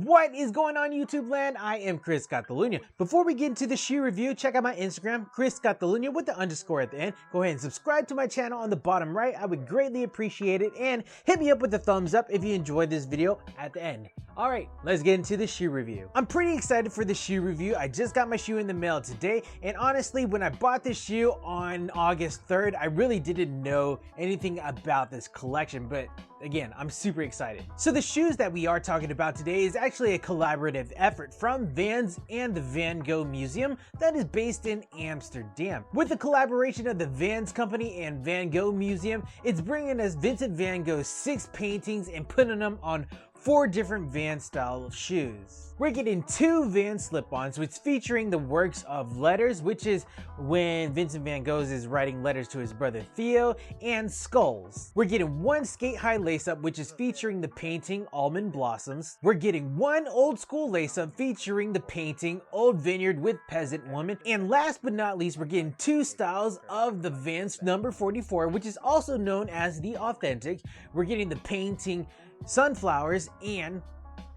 What is going on, YouTube land? I am ChrisCataluna. Before we get into the shoe review, check out my Instagram, ChrisCataluna with the underscore at the end. Go ahead and subscribe to my channel on the bottom right. I would greatly appreciate it. And hit me up with a thumbs up if you enjoyed this video at the end. All right, let's get into the shoe review. I'm pretty excited for the shoe review. I just got my shoe in the mail today. And honestly, when I bought this shoe on August 3rd, I really didn't know anything about this collection, but again, I'm super excited. So the shoes that we are talking about today is actually a collaborative effort from VANS and the Van Gogh Museum that is based in Amsterdam. With the collaboration of the VANS company and Van Gogh Museum, it's bringing us Vincent Van Gogh's 6 paintings and putting them on 4 different Vans style of shoes. We're getting 2 Vans slip-ons, which featuring the works of letters, which is when Vincent Van Gogh is writing letters to his brother Theo, and skulls. We're getting 1 skate-high lace-up, which is featuring the painting Almond Blossoms. We're getting 1 old school lace-up featuring the painting Old Vineyard with Peasant Woman. And last but not least, we're getting 2 styles of the Vans number 44, which is also known as the authentic. We're getting the painting Sunflowers and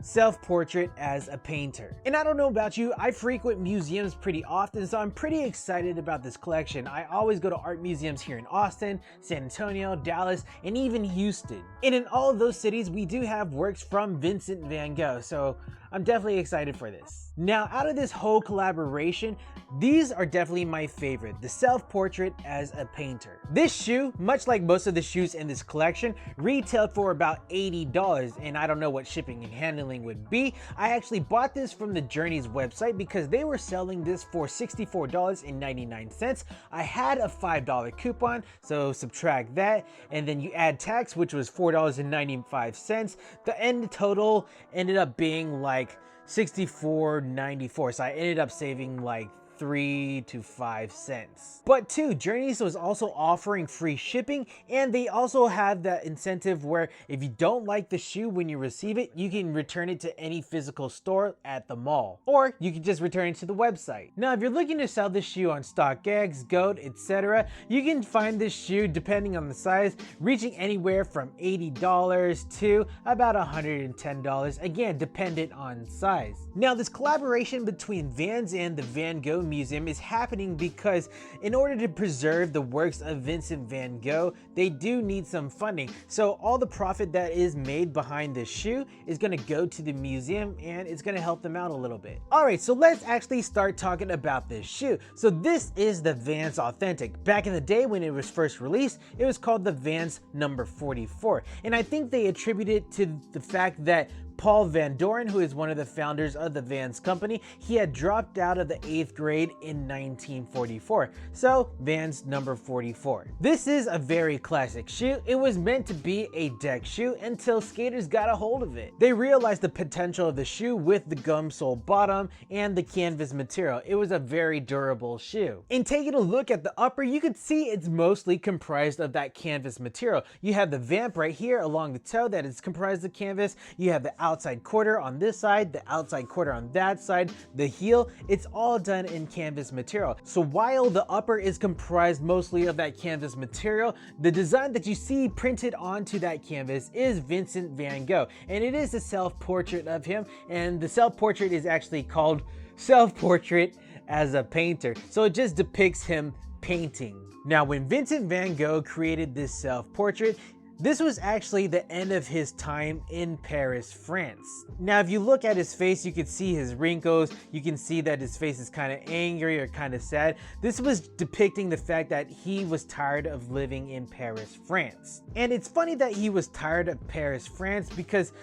self-portrait as a painter. And I don't know about you, I frequent museums pretty often, so I'm pretty excited about this collection. I always go to art museums here in Austin, San Antonio, Dallas, and even Houston. And in all of those cities, we do have works from Vincent Van Gogh, so I'm definitely excited for this. Now, out of this whole collaboration, these are definitely my favorite, the self-portrait as a painter. This shoe, much like most of the shoes in this collection, retailed for about $80, and I don't know what shipping and handling would be. I actually bought this from the Journeys website because they were selling this for $64.99. I had a $5 coupon, so subtract that, and then you add tax, which was $4.95. The end total ended up being like $64.94, so I ended up saving like 3 to 5 cents. But too, Journeys was also offering free shipping, and they also have that incentive where if you don't like the shoe when you receive it, you can return it to any physical store at the mall, or you can just return it to the website. Now, if you're looking to sell this shoe on StockX, Goat, etc., you can find this shoe, depending on the size, reaching anywhere from $80 to about $110, again, dependent on size. Now, this collaboration between Vans and the Van Gogh Museum is happening because in order to preserve the works of Vincent Van Gogh, they do need some funding. So all the profit that is made behind this shoe is going to go to the museum, and it's going to help them out a little bit. All right, so let's actually start talking about this shoe. So this is the Vans Authentic. Back in the day when it was first released, it was called the Vans number 44. And I think they attribute it to the fact that Paul Van Doren, who is one of the founders of the Vans company, he had dropped out of the 8th grade in 1944. So Vans number 44. This is a very classic shoe. It was meant to be a deck shoe until skaters got a hold of it. They realized the potential of the shoe with the gum sole bottom and the canvas material. It was a very durable shoe. In taking a look at the upper, you can see it's mostly comprised of that canvas material. You have the vamp right here along the toe that is comprised of canvas. You have the outside quarter on this side, the outside quarter on that side, the heel, it's all done in canvas material. So while the upper is comprised mostly of that canvas material, the design that you see printed onto that canvas is Vincent Van Gogh, and it is a self-portrait of him, and the self-portrait is actually called Self-Portrait as a Painter. So it just depicts him painting. Now, when Vincent Van Gogh created this self-portrait, This was actually the end of his time in Paris, France. Now, if you look at his face, you can see his wrinkles. You can see that his face is kind of angry or kind of sad. This was depicting the fact that he was tired of living in Paris, France. And it's funny that he was tired of Paris, France, because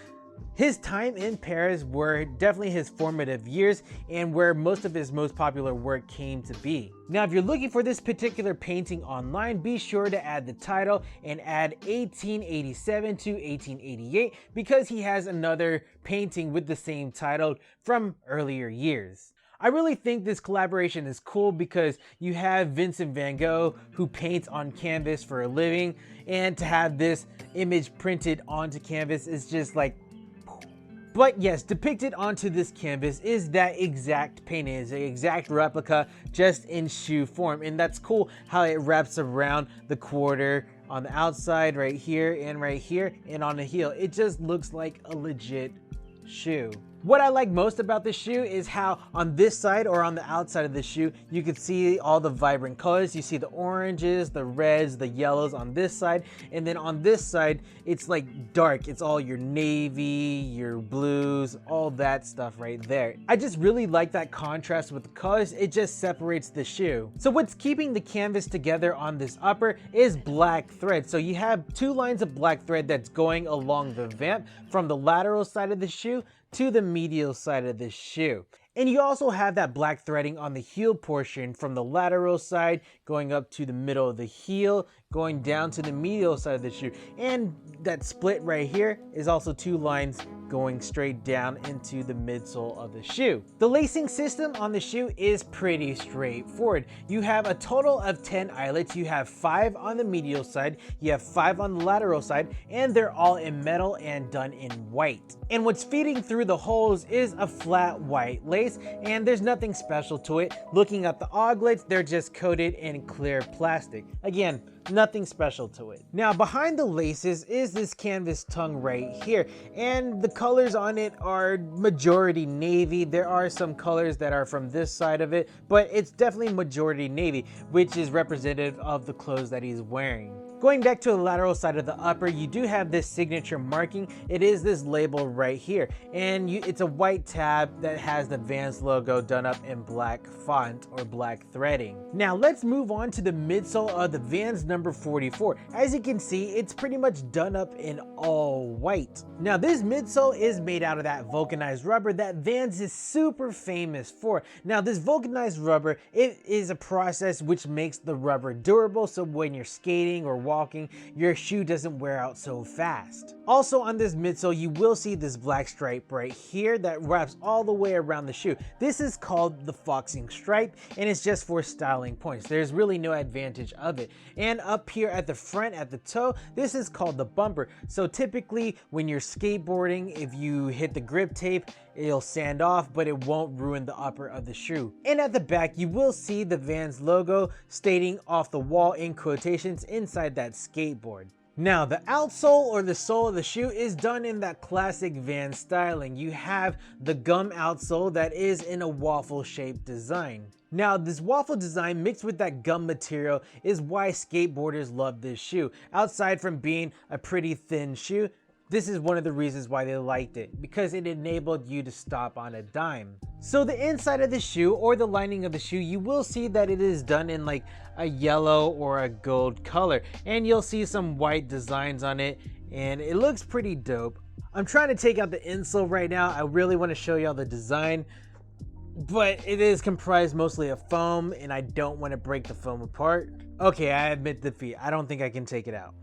his time in Paris were definitely his formative years and where most of his most popular work came to be. Now, if you're looking for this particular painting online, be sure to add the title and add 1887 to 1888 because he has another painting with the same title from earlier years. I really think this collaboration is cool because you have Vincent Van Gogh who paints on canvas for a living, and to have this image printed onto canvas is just like, but yes, depicted onto this canvas is that exact painting. It's the exact replica, just in shoe form. And that's cool how it wraps around the quarter on the outside right here and on the heel. It just looks like a legit shoe. What I like most about the shoe is how on this side or on the outside of the shoe, you can see all the vibrant colors. You see the oranges, the reds, the yellows on this side. And then on this side, it's like dark. It's all your navy, your blues, all that stuff right there. I just really like that contrast with the colors. It just separates the shoe. So what's keeping the canvas together on this upper is black thread. So you have two lines of black thread that's going along the vamp from the lateral side of the shoe to the medial side of the shoe. And you also have that black threading on the heel portion from the lateral side going up to the middle of the heel, going down to the medial side of the shoe. And that split right here is also two lines going straight down into the midsole of the shoe. The lacing system on the shoe is pretty straightforward. You have a total of 10 eyelets. You have 5 on the medial side, you have 5 on the lateral side, and they're all in metal and done in white. And what's feeding through the holes is a flat white lace, and there's nothing special to it. Looking at the oglets, they're just coated in clear plastic. Again, nothing special to it. Now, behind the laces is this canvas tongue right here, and the colors on it are majority navy. There are some colors that are from this side of it, but it's definitely majority navy, which is representative of the clothes that he's wearing. Going back to the lateral side of the upper, you do have this signature marking. It is this label right here, and it's a white tab that has the Vans logo done up in black font or black threading. Now let's move on to the midsole of the Vans number 44. As you can see, it's pretty much done up in all white. Now this midsole is made out of that vulcanized rubber that Vans is super famous for. Now this vulcanized rubber, it is a process which makes the rubber durable, so when you're skating or walking, your shoe doesn't wear out so fast. Also on this midsole, you will see this black stripe right here that wraps all the way around the shoe. This is called the foxing stripe, and it's just for styling points. There's really no advantage of it. And up here at the front, at the toe, this is called the bumper. So typically when you're skateboarding, if you hit the grip tape, it'll sand off, but it won't ruin the upper of the shoe. And at the back, you will see the Vans logo stating off the wall in quotations inside that skateboard. Now the outsole or the sole of the shoe is done in that classic Vans styling. You have the gum outsole that is in a waffle shaped design. Now this waffle design mixed with that gum material is why skateboarders love this shoe. Outside from being a pretty thin shoe, this is one of the reasons why they liked it, because it enabled you to stop on a dime. So the inside of the shoe or the lining of the shoe, you will see that it is done in like a yellow or a gold color, and you'll see some white designs on it, and it looks pretty dope. I'm trying to take out the insole right now. I really want to show y'all the design, but it is comprised mostly of foam, and I don't want to break the foam apart. Okay, I admit defeat. I don't think I can take it out.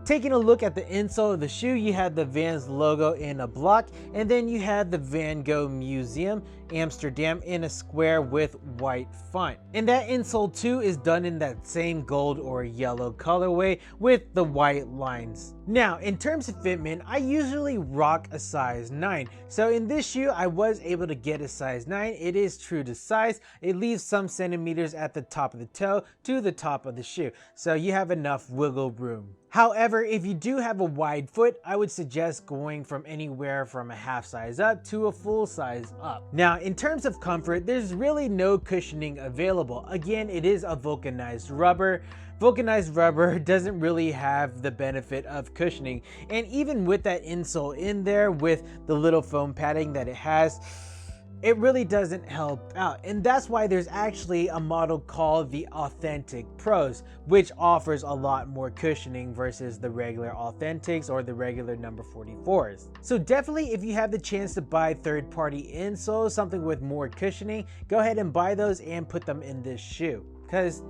Taking a look at the insole of the shoe, you have the Vans logo in a block, and then you have the Van Gogh Museum, Amsterdam in a square with white font. And that insole too is done in that same gold or yellow colorway with the white lines. Now, in terms of fitment, I usually rock a size 9. So in this shoe, I was able to get a size 9. It is true to size. It leaves some centimeters at the top of the toe to the top of the shoe. So you have enough wiggle room. However, if you do have a wide foot, I would suggest going from anywhere from a half size up to a full size up. Now, in terms of comfort, there's really no cushioning available. Again, it is a vulcanized rubber. Vulcanized rubber doesn't really have the benefit of cushioning, and even with that insole in there with the little foam padding that it has, it really doesn't help out. And that's why there's actually a model called the Authentic Pros, which offers a lot more cushioning versus the regular Authentics or the regular number 44s. So definitely, if you have the chance to buy third-party insoles, something with more cushioning, go ahead and buy those and put them in this shoe, because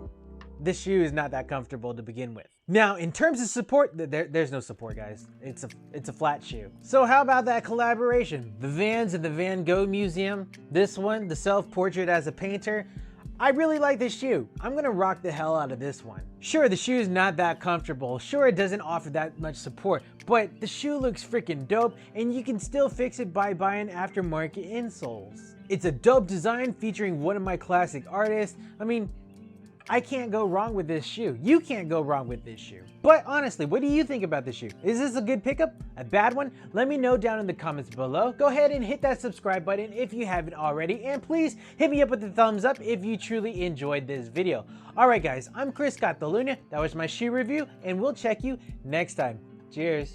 this shoe is not that comfortable to begin with. Now, in terms of support, there's no support, guys. It's a flat shoe. So how about that collaboration? The VANS and the Van Gogh Museum. This one, the self-portrait as a painter. I really like this shoe. I'm gonna rock the hell out of this one. Sure, the shoe is not that comfortable. Sure, it doesn't offer that much support, but the shoe looks freaking dope, and you can still fix it by buying aftermarket insoles. It's a dope design featuring one of my classic artists. I mean, I can't go wrong with this shoe. You can't go wrong with this shoe. But honestly, what do you think about this shoe? Is this a good pickup? A bad one? Let me know down in the comments below. Go ahead and hit that subscribe button if you haven't already. And please hit me up with the thumbs up if you truly enjoyed this video. Alright guys, I'm ChrisCataluna. That was my shoe review, and we'll check you next time. Cheers.